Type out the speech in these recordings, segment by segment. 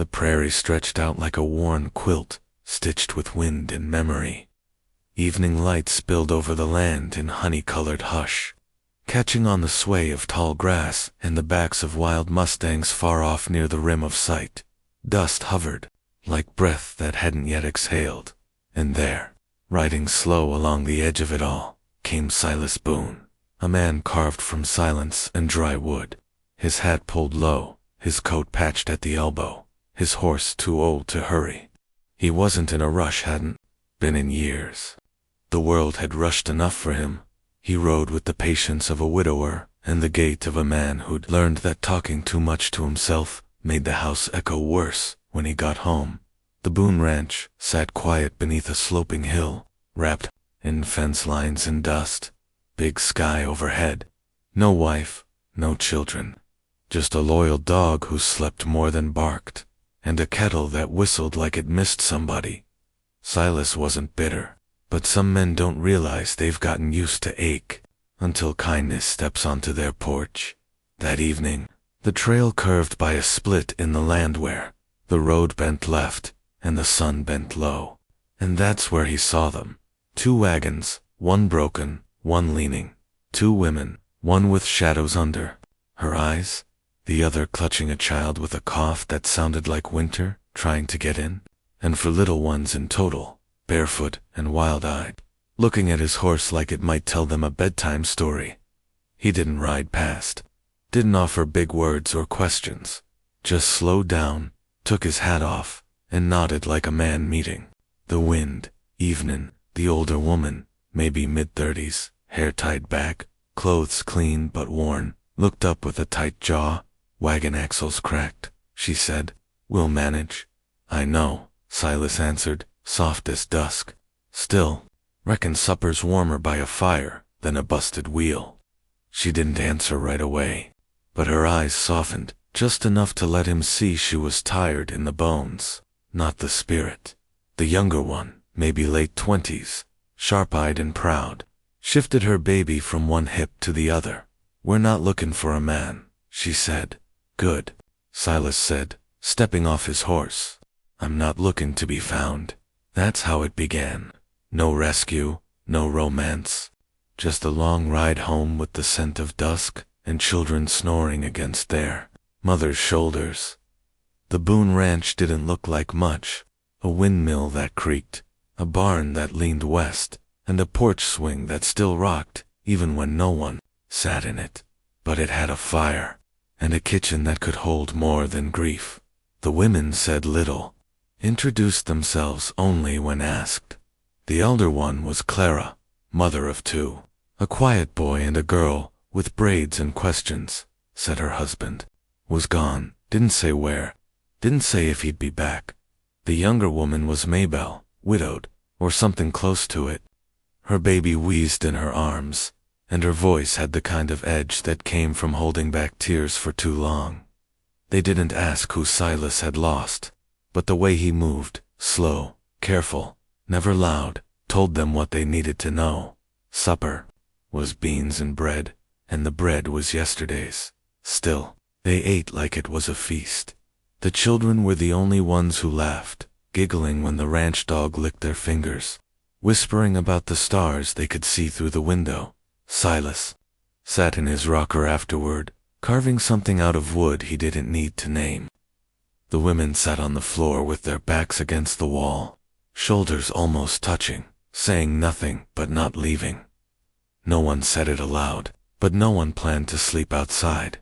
The prairie stretched out like a worn quilt, stitched with wind and memory. Evening light spilled over the land in honey-colored hush, catching on the sway of tall grass and the backs of wild mustangs far off near the rim of sight. Dust hovered, like breath that hadn't yet exhaled. And there, riding slow along the edge of it all, came Silas Boone, a man carved from silence and dry wood, his hat pulled low, his coat patched at the elbow, his horse too old to hurry. He wasn't in a rush, hadn't been in years. The world had rushed enough for him. He rode with the patience of a widower and the gait of a man who'd learned that talking too much to himself made the house echo worse when he got home. The Boone Ranch sat quiet beneath a sloping hill, wrapped in fence lines and dust. Big sky overhead. No wife, no children. Just a loyal dog who slept more than barked, and a kettle that whistled like it missed somebody. Silas wasn't bitter, but some men don't realize they've gotten used to ache until kindness steps onto their porch. That evening, the trail curved by a split in the land where the road bent left and the sun bent low. And that's where he saw them. 2 wagons, one broken, one leaning. 2 women, one with shadows under her eyes, the other clutching a child with a cough that sounded like winter trying to get in. And for little ones in total, barefoot and wild-eyed, looking at his horse like it might tell them a bedtime story. He didn't ride past, didn't offer big words or questions, just slowed down, took his hat off, and nodded like a man meeting. The wind, evening, the older woman, maybe mid-30s, hair tied back, clothes clean but worn, looked up with a tight jaw. Wagon axles cracked, she said. We'll manage. I know, Silas answered, soft as dusk. Still, reckon supper's warmer by a fire than a busted wheel. She didn't answer right away, but her eyes softened, just enough to let him see she was tired in the bones, not the spirit. The younger one, maybe late 20s, sharp-eyed and proud, shifted her baby from one hip to the other. We're not looking for a man, she said. Good, Silas said, stepping off his horse. I'm not looking to be found. That's how it began. No rescue, no romance. Just a long ride home with the scent of dusk and children snoring against their mother's shoulders. The Boone Ranch didn't look like much. A windmill that creaked, a barn that leaned west, and a porch swing that still rocked even when no one sat in it. But it had a fire, and a kitchen that could hold more than grief. The women said little, introduced themselves only when asked. The elder one was Clara, mother of 2. A quiet boy and a girl, with braids and questions, said her husband. Was gone, didn't say where, didn't say if he'd be back. The younger woman was Maybelle, widowed, or something close to it. Her baby wheezed in her arms, and her voice had the kind of edge that came from holding back tears for too long. They didn't ask who Silas had lost, but the way he moved, slow, careful, never loud, told them what they needed to know. Supper was beans and bread, and the bread was yesterday's. Still, they ate like it was a feast. The children were the only ones who laughed, giggling when the ranch dog licked their fingers, whispering about the stars they could see through the window. Silas sat in his rocker afterward, carving something out of wood he didn't need to name. The women sat on the floor with their backs against the wall, shoulders almost touching, saying nothing but not leaving. No one said it aloud, but no one planned to sleep outside.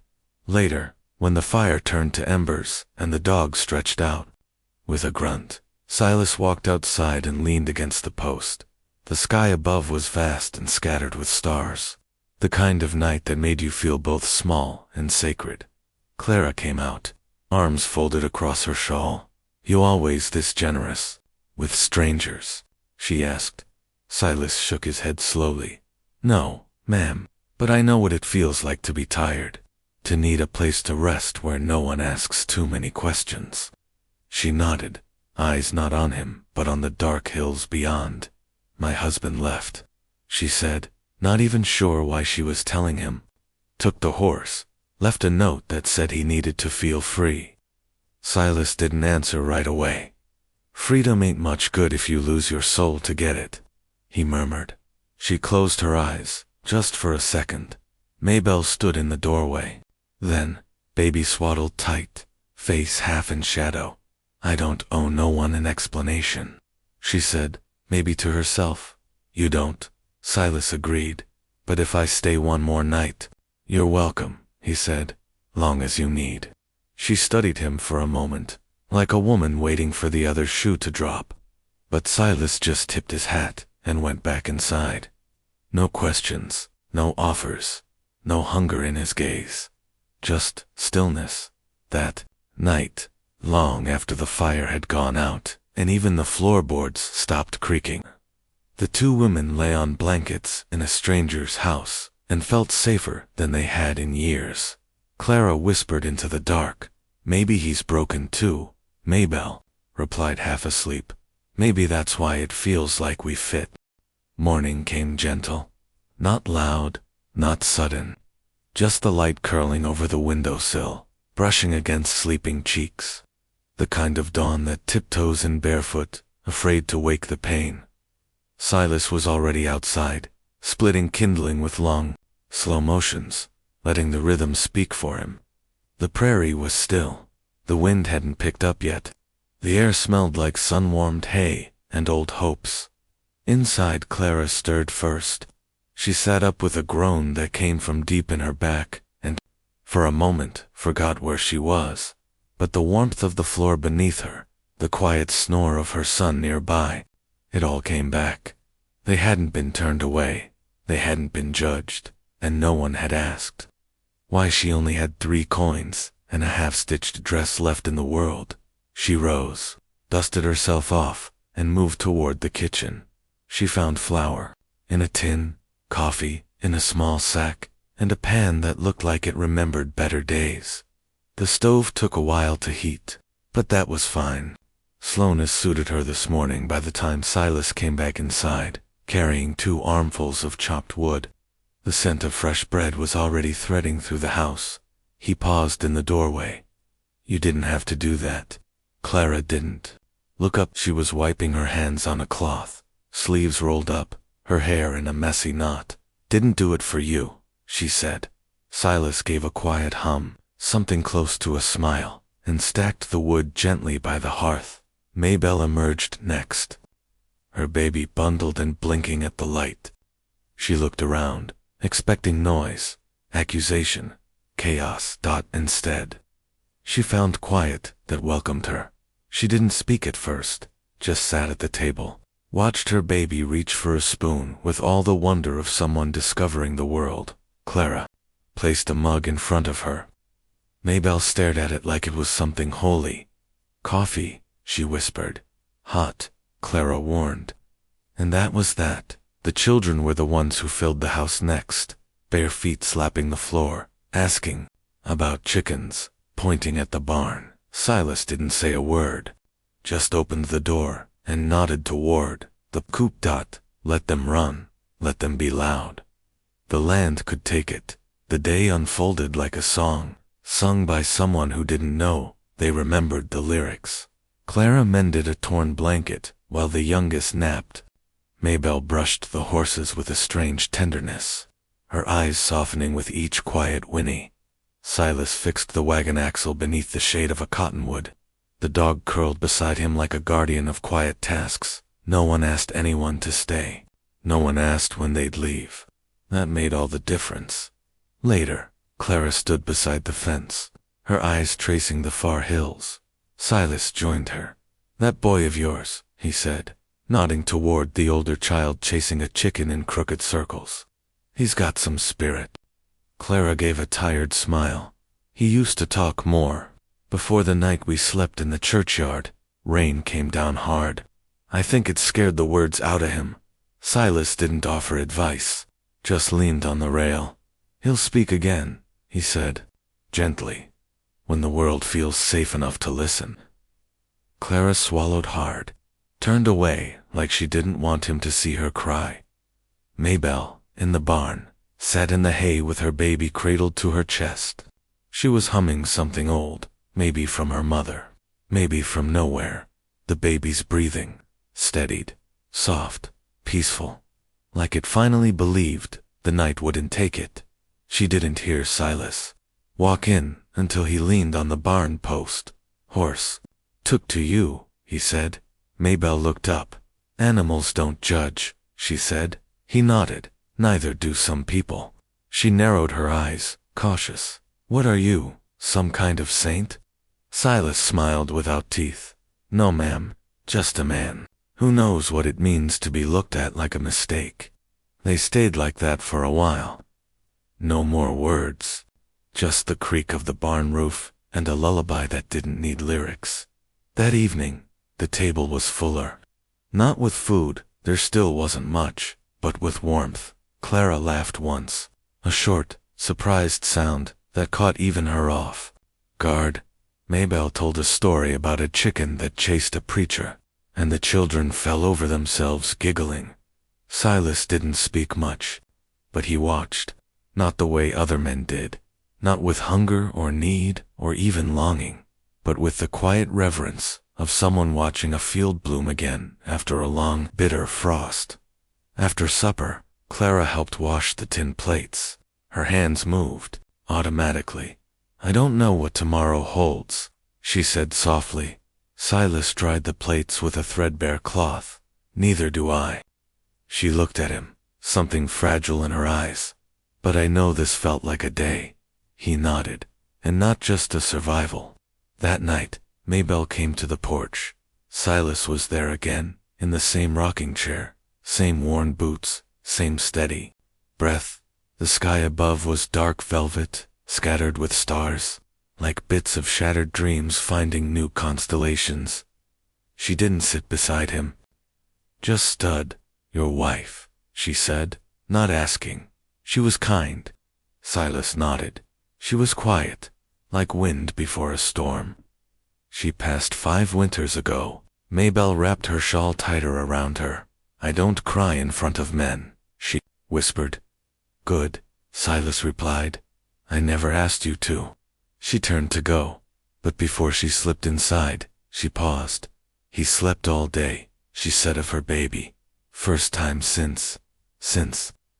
Later, when the fire turned to embers and the dog stretched out, with a grunt, Silas walked outside and leaned against the post. The sky above was vast and scattered with stars, the kind of night that made you feel both small and sacred. Clara came out, arms folded across her shawl. You always this generous with strangers? She asked. Silas shook his head slowly. No, ma'am, but I know what it feels like to be tired, to need a place to rest where no one asks too many questions. She nodded, eyes not on him, but on the dark hills beyond. My husband left, she said, not even sure why she was telling him. Took the horse, left a note that said he needed to feel free. Silas didn't answer right away. Freedom ain't much good if you lose your soul to get it, he murmured. She closed her eyes, just for a second. Maybelle stood in the doorway. Then, baby swaddled tight, face half in shadow. I don't owe no one an explanation, she said, maybe to herself. You don't, Silas agreed. But if I stay one more night, you're welcome, he said, long as you need. She studied him for a moment, like a woman waiting for the other shoe to drop. But Silas just tipped his hat and went back inside. No questions, no offers, no hunger in his gaze. Just stillness. That night, long after the fire had gone out, and even the floorboards stopped creaking. The two women lay on blankets in a stranger's house and felt safer than they had in years. Clara whispered into the dark, maybe he's broken too. Maybelle replied half asleep, maybe that's why it feels like we fit. Morning came gentle. Not loud, not sudden. Just the light curling over the windowsill, brushing against sleeping cheeks. The kind of dawn that tiptoes in barefoot, afraid to wake the pain. Silas was already outside, splitting kindling with long, slow motions, letting the rhythm speak for him. The prairie was still. The wind hadn't picked up yet. The air smelled like sun-warmed hay and old hopes. Inside, Clara stirred first. She sat up with a groan that came from deep in her back, and, for a moment, forgot where she was. But the warmth of the floor beneath her, the quiet snore of her son nearby, it all came back. They hadn't been turned away, they hadn't been judged, and no one had asked. Why she only had 3 coins and a half-stitched dress left in the world. She rose, dusted herself off, and moved toward the kitchen. She found flour in a tin, coffee in a small sack, and a pan that looked like it remembered better days. The stove took a while to heat, but that was fine. Slowness suited her this morning by the time Silas came back inside, carrying 2 armfuls of chopped wood. The scent of fresh bread was already threading through the house. He paused in the doorway. You didn't have to do that. Clara didn't. Look up. She was wiping her hands on a cloth, sleeves rolled up, her hair in a messy knot. Didn't do it for you, she said. Silas gave a quiet hum, something close to a smile, and stacked the wood gently by the hearth. Maybelle emerged next, her baby bundled and blinking at the light. She looked around, expecting noise, accusation, chaos. Instead, she found quiet that welcomed her. She didn't speak at first, just sat at the table, watched her baby reach for a spoon with all the wonder of someone discovering the world. Clara placed a mug in front of her. Maybelle stared at it like it was something holy. Coffee, she whispered. Hot, Clara warned. And that was that. The children were the ones who filled the house next, bare feet slapping the floor, asking about chickens, pointing at the barn. Silas didn't say a word, just opened the door and nodded toward the coop. Let them run, let them be loud. The land could take it. The day unfolded like a song, sung by someone who didn't know. They remembered the lyrics. Clara mended a torn blanket while the youngest napped. Maybelle brushed the horses with a strange tenderness, her eyes softening with each quiet whinny. Silas fixed the wagon axle beneath the shade of a cottonwood. The dog curled beside him like a guardian of quiet tasks. No one asked anyone to stay. No one asked when they'd leave. That made all the difference. Later, Clara stood beside the fence, her eyes tracing the far hills. Silas joined her. That boy of yours, he said, nodding toward the older child chasing a chicken in crooked circles. He's got some spirit. Clara gave a tired smile. He used to talk more. Before the night we slept in the churchyard, rain came down hard. I think it scared the words out of him. Silas didn't offer advice, just leaned on the rail. He'll speak again, he said, gently, when the world feels safe enough to listen. Clara swallowed hard, turned away like she didn't want him to see her cry. Maybelle, in the barn, sat in the hay with her baby cradled to her chest. She was humming something old, maybe from her mother. maybe from nowhere. The baby's breathing steadied, soft, peaceful, like it finally believed the night wouldn't take it. She didn't hear Silas walk in until he leaned on the barn post. Horse. Took to you, he said. Maybelle looked up. Animals don't judge, she said. He nodded. Neither do some people. She narrowed her eyes, cautious. What are you, some kind of saint? Silas smiled without teeth. No, ma'am, just a man who knows what it means to be looked at like a mistake. They stayed like that for a while. No more words. Just the creak of the barn roof and a lullaby that didn't need lyrics. That evening, the table was fuller. Not with food, there still wasn't much, but with warmth. Clara laughed once, a short, surprised sound that caught even her off guard. Maybelle told a story about a chicken that chased a preacher, and the children fell over themselves giggling. Silas didn't speak much, but he watched, not the way other men did, not with hunger or need or even longing, but with the quiet reverence of someone watching a field bloom again after a long, bitter frost. After supper, Clara helped wash the tin plates. Her hands moved, automatically. I don't know what tomorrow holds, she said softly. Silas dried the plates with a threadbare cloth. Neither do I. She looked at him, something fragile in her eyes. But I know this felt like a day. He nodded. And not just a survival. That night, Maybelle came to the porch. Silas was there again, in the same rocking chair, same worn boots, same steady breath. The sky above was dark velvet, scattered with stars, like bits of shattered dreams finding new constellations. She didn't sit beside him. Just stood. Your wife, she said, not asking. She was kind. Silas nodded. She was quiet, like wind before a storm. She passed 5 winters ago. Maybelle wrapped her shawl tighter around her. I don't cry in front of men, she whispered. Good, Silas replied. I never asked you to. She turned to go, but before she slipped inside, she paused. He slept all day, she said of her baby. First time since.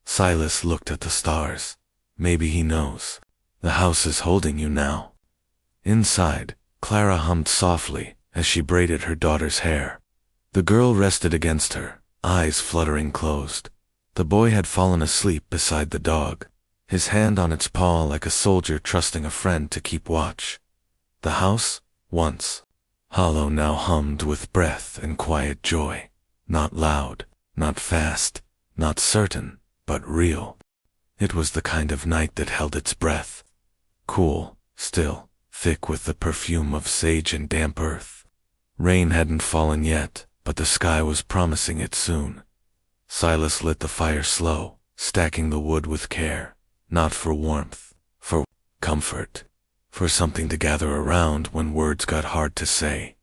Silas looked at the stars. Maybe he knows. The house is holding you now. Inside, Clara hummed softly as she braided her daughter's hair. The girl rested against her, eyes fluttering closed. The boy had fallen asleep beside the dog, his hand on its paw like a soldier trusting a friend to keep watch. The house, once hollow, now hummed with breath and quiet joy. Not loud, not fast, not certain, but real. It was the kind of night that held its breath. Cool, still, thick with the perfume of sage and damp earth. Rain hadn't fallen yet, but the sky was promising it soon. Silas lit the fire slow, stacking the wood with care, not for warmth, for comfort, for something to gather around when words got hard to say.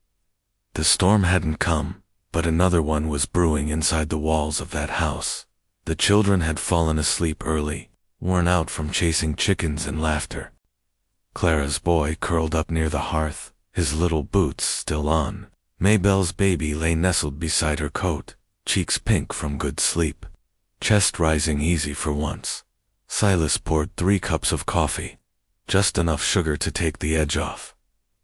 The storm hadn't come, but another one was brewing inside the walls of that house. The children had fallen asleep early, worn out from chasing chickens and laughter. Clara's boy curled up near the hearth, his little boots still on. Maybelle's baby lay nestled beside her coat, cheeks pink from good sleep, chest rising easy for once. Silas poured 3 cups of coffee, just enough sugar to take the edge off.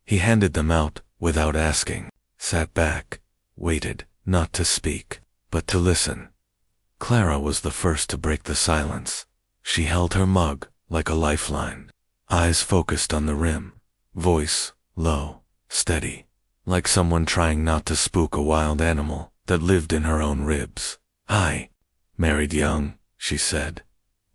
He handed them out without asking, sat back, waited, not to speak, but to listen. Clara was the first to break the silence. She held her mug like a lifeline, eyes focused on the rim, voice low, steady, like someone trying not to spook a wild animal that lived in her own ribs. I married young, she said.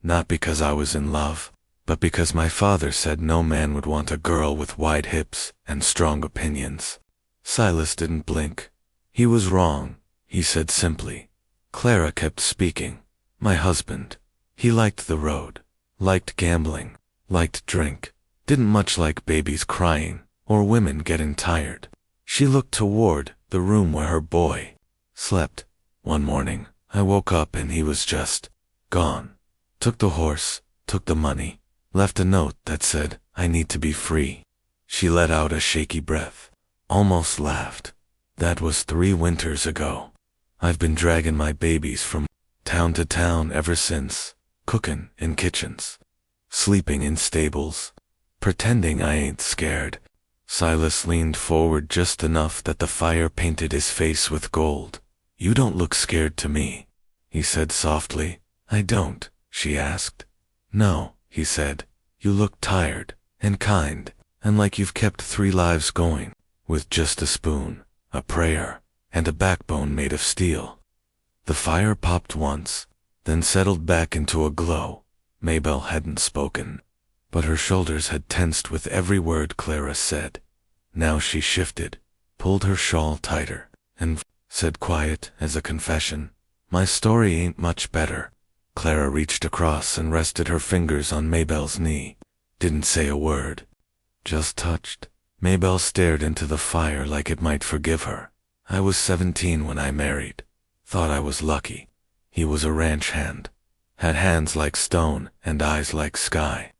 Not because I was in love, but because my father said no man would want a girl with wide hips and strong opinions. Silas didn't blink. He was wrong, he said simply. Clara kept speaking. My husband. He liked the road, liked gambling, liked drink, didn't much like babies crying or women getting tired. She looked toward the room where her boy slept. One morning, I woke up and he was just gone. Took the horse, took the money, left a note that said, I need to be free. She let out a shaky breath. almost laughed. That was 3 winters ago. I've been dragging my babies from town to town ever since, cooking in kitchens, sleeping in stables, pretending I ain't scared. Silas leaned forward just enough that the fire painted his face with gold. You don't look scared to me, he said softly. I don't, she asked. No, he said. You look tired, and kind, and like you've kept 3 lives going, with just a spoon, a prayer, and a backbone made of steel. The fire popped once, then settled back into a glow. Maybelle hadn't spoken, but her shoulders had tensed with every word Clara said. Now she shifted, pulled her shawl tighter, and said quiet as a confession, my story ain't much better. Clara reached across and rested her fingers on Maybelle's knee. Didn't say a word. Just touched. Maybelle stared into the fire like it might forgive her. I was 17 when I married. Thought I was lucky. He was a ranch hand. Had hands like stone and eyes like sky.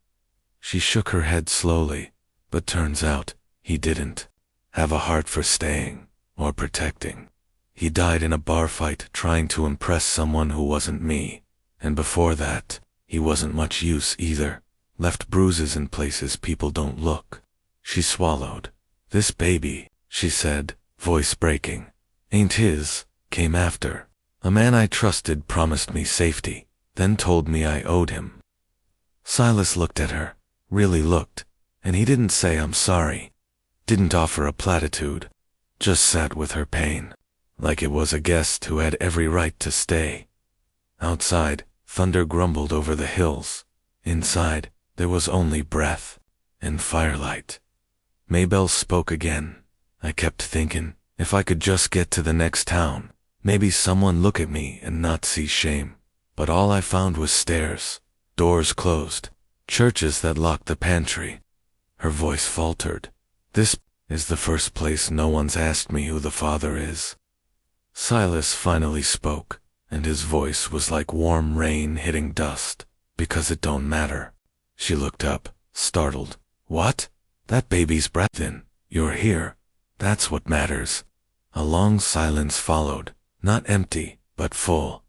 She shook her head slowly, but turns out he didn't have a heart for staying or protecting. He died in a bar fight trying to impress someone who wasn't me. And before that, he wasn't much use either. Left bruises in places people don't look. She swallowed. This baby, she said, voice breaking, ain't his, came after. A man I trusted promised me safety, then told me I owed him. Silas looked at her, really looked, and he didn't say I'm sorry. Didn't offer a platitude. Just sat with her pain, like it was a guest who had every right to stay. Outside, thunder grumbled over the hills. Inside, there was only breath and firelight. Maybelle spoke again. I kept thinking, if I could just get to the next town, maybe someone look at me and not see shame. But all I found was stairs, doors closed, churches that locked the pantry. Her voice faltered. This is the first place no one's asked me who the father is. Silas finally spoke, and his voice was like warm rain hitting dust, because it don't matter. She looked up, startled. What? That baby's breath in. You're here. That's what matters. A long silence followed, not empty, but full.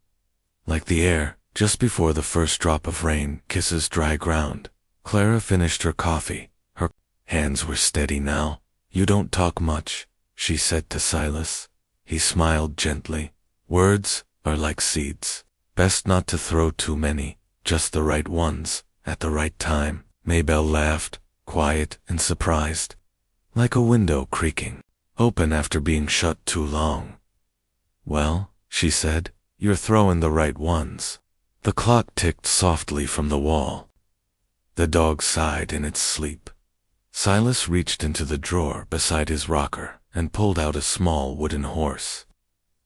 Like the air, just before the first drop of rain kisses dry ground. Clara finished her coffee. Her hands were steady now. You don't talk much, she said to Silas. He smiled gently. Words are like seeds. Best not to throw too many, just the right ones, at the right time. Maybelle laughed, quiet and surprised. Like a window creaking, open after being shut too long. Well, she said, you're throwing the right ones. The clock ticked softly from the wall. The dog sighed in its sleep. Silas reached into the drawer beside his rocker and pulled out a small wooden horse,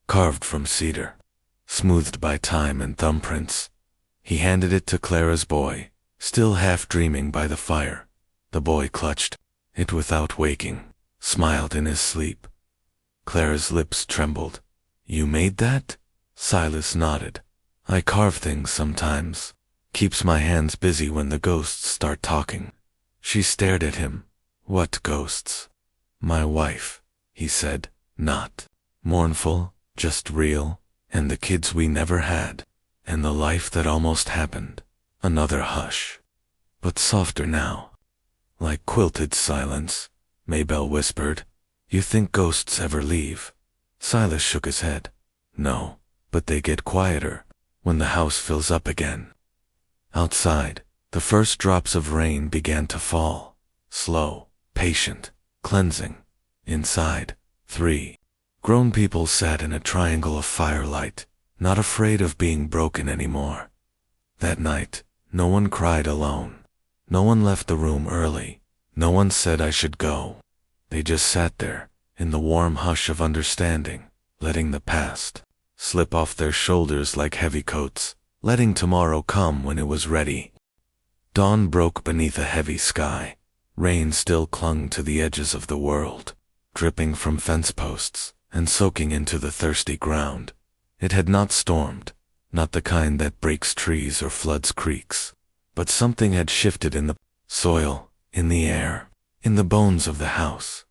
carved from cedar, smoothed by time and thumbprints. He handed it to Clara's boy, still half dreaming by the fire. The boy clutched it without waking, smiled in his sleep. Clara's lips trembled. You made that? Silas nodded. I carve things sometimes. Keeps my hands busy when the ghosts start talking. She stared at him. What ghosts? My wife, he said, not mournful, just real, and the kids we never had, and the life that almost happened. Another hush, but softer now. Like quilted silence, Maybelle whispered. You think ghosts ever leave? Silas shook his head. No, but they get quieter when the house fills up again. Outside, the first drops of rain began to fall. Slow, patient, cleansing. Inside, 3 grown people sat in a triangle of firelight, not afraid of being broken anymore. That night, no one cried alone. No one left the room early. No one said I should go. They just sat there, in the warm hush of understanding, letting the past slip off their shoulders like heavy coats, letting tomorrow come when it was ready. Dawn broke beneath a heavy sky. Rain still clung to the edges of the world, dripping from fence posts and soaking into the thirsty ground. It had not stormed, not the kind that breaks trees or floods creeks, but something had shifted in the soil, in the air, in the bones of the house.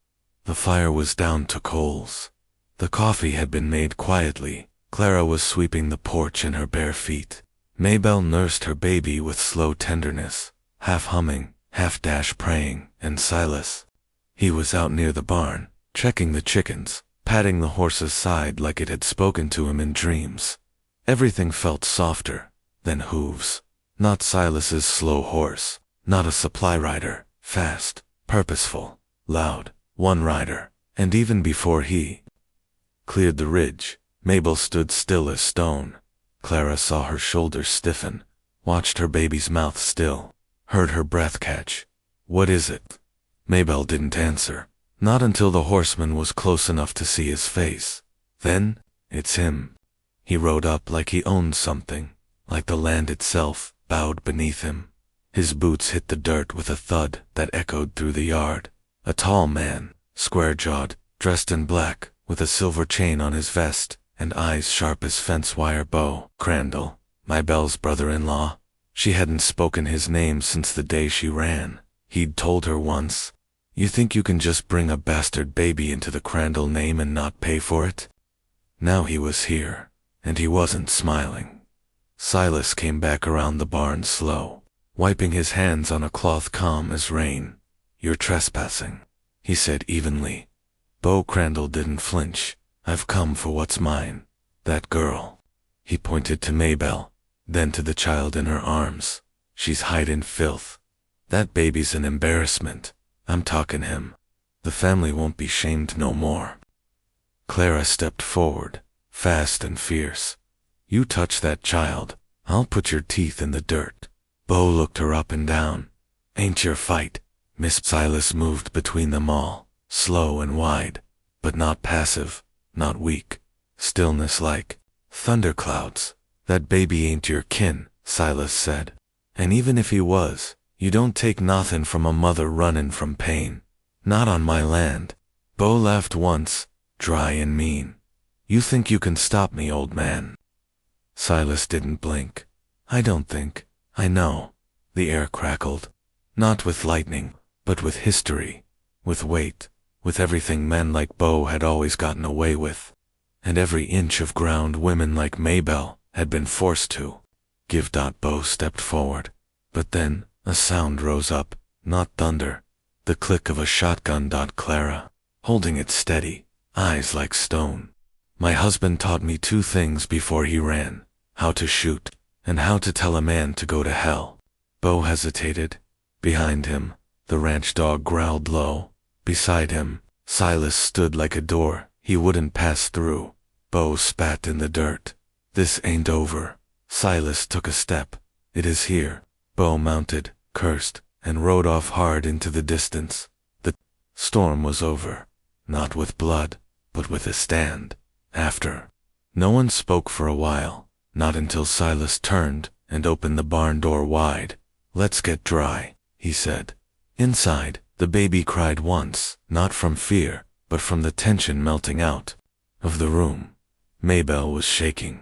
The fire was down to coals. The coffee had been made quietly. Clara was sweeping the porch in her bare feet. Maybelle nursed her baby with slow tenderness, half humming, half praying, and Silas. He was out near the barn, checking the chickens, patting the horse's side like it had spoken to him in dreams. Everything felt softer than hooves. Not Silas's slow horse, not a supply rider, fast, purposeful, loud, one rider, and even before he cleared the ridge, Mabel stood still as stone. Clara saw her shoulders stiffen, watched her baby's mouth still, heard her breath catch. "What is it?" Mabel didn't answer, not until the horseman was close enough to see his face. Then, "It's him." He rode up like he owned something, like the land itself bowed beneath him. His boots hit the dirt with a thud that echoed through the yard. A tall man, square-jawed, dressed in black, with a silver chain on his vest, and eyes sharp as fence wire. Beau Crandall, Mabel's brother-in-law. She hadn't spoken his name since the day she ran. He'd told her once, "You think you can just bring a bastard baby into the Crandall name and not pay for it?" Now he was here, and he wasn't smiling. Silas came back around the barn slow, wiping his hands on a cloth calm as rain. "You're trespassing," he said evenly. Beau Crandall didn't flinch. "I've come for what's mine. That girl." He pointed to Maybelle, then to the child in her arms. "She's hiding filth. That baby's an embarrassment. I'm talking him. The family won't be shamed no more." Clara stepped forward, fast and fierce. "You touch that child, I'll put your teeth in the dirt." Beau looked her up and down. "Ain't your fight." Miss Silas moved between them all, slow and wide, but not passive, not weak. Stillness like thunderclouds. "That baby ain't your kin," Silas said. "And even if he was, you don't take nothin' from a mother runnin' from pain. Not on my land." Beau laughed once, dry and mean. "You think you can stop me, old man?" Silas didn't blink. "I don't think. I know." The air crackled. Not with lightning, but with history, with weight, with everything men like Beau had always gotten away with, and every inch of ground women like Maybelle had been forced to give. Beau stepped forward, but then a sound rose up, not thunder, the click of a shotgun. Clara, holding it steady, eyes like stone. "My husband taught me two things before he ran, how to shoot, and how to tell a man to go to hell." Beau hesitated. Behind him, the ranch dog growled low. Beside him, Silas stood like a door he wouldn't pass through. Beau spat in the dirt. "This ain't over." Silas took a step. "It is here." Beau mounted, cursed, and rode off hard into the distance. The storm was over, not with blood, but with a stand. After. No one spoke for a while, not until Silas turned and opened the barn door wide. "Let's get dry," he said. Inside, the baby cried once, not from fear, but from the tension melting out of the room. Maybelle was shaking.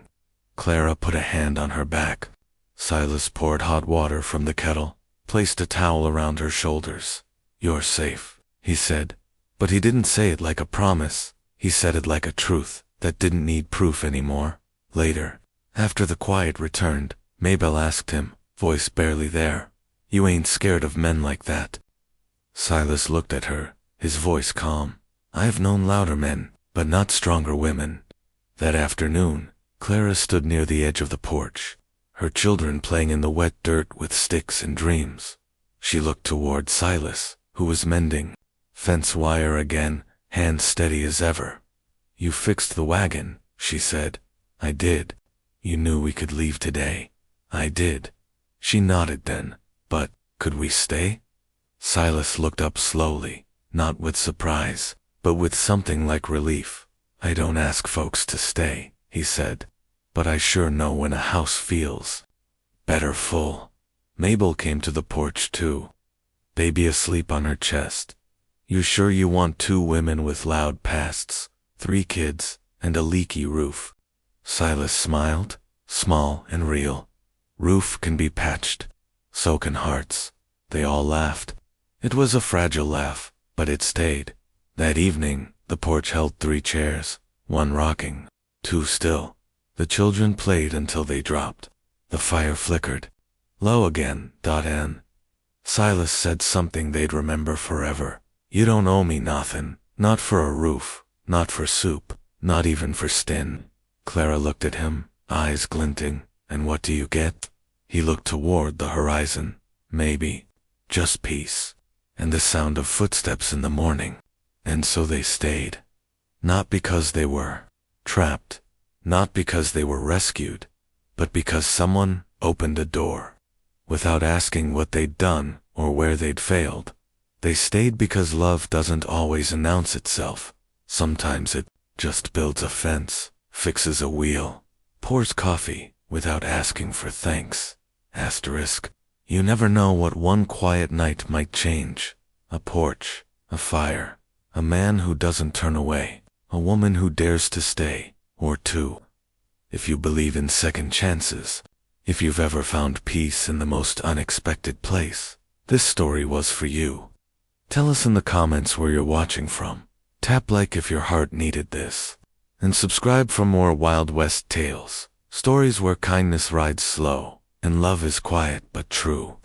Clara put a hand on her back. Silas poured hot water from the kettle, placed a towel around her shoulders. "You're safe," he said. But he didn't say it like a promise. He said it like a truth that didn't need proof anymore. Later, after the quiet returned, Maybelle asked him, voice barely there, "You ain't scared of men like that?" Silas looked at her, his voice calm. "I've known louder men, but not stronger women." That afternoon, Clara stood near the edge of the porch, her children playing in the wet dirt with sticks and dreams. She looked toward Silas, who was mending fence wire again, hands steady as ever. "You fixed the wagon," she said. "I did." "You knew we could leave today." "I did." She nodded then. "But, could we stay?" Silas looked up slowly, not with surprise, but with something like relief. "I don't ask folks to stay," he said, "but I sure know when a house feels better full." Mabel came to the porch too, baby asleep on her chest. "You sure you want two women with loud pasts, 3 kids, and a leaky roof?" Silas smiled, small and real. "Roof can be patched. So can hearts." They all laughed. It was a fragile laugh, but it stayed. That evening, the porch held 3 chairs, 1 rocking, 2 still. The children played until they dropped. The fire flickered. Low again. And Silas said something they'd remember forever. You don't owe me nothin', not for a roof, not for soup, not even for Stin. Clara looked at him, eyes glinting. And what do you get? He looked toward the horizon. Maybe. Just peace. And the sound of footsteps in the morning. And so they stayed. Not because they were trapped, not because they were rescued, but because someone opened a door. Without asking what they'd done or where they'd failed. They stayed because love doesn't always announce itself. Sometimes it just builds a fence, fixes a wheel, pours coffee without asking for thanks. Asterisk. You never know what one quiet night might change. A porch, a fire, a man who doesn't turn away, a woman who dares to stay, or 2. If you believe in second chances, if you've ever found peace in the most unexpected place, this story was for you. Tell us in the comments where you're watching from. Tap like if your heart needed this. And subscribe for more Wild West tales, stories where kindness rides slow, and love is quiet but true.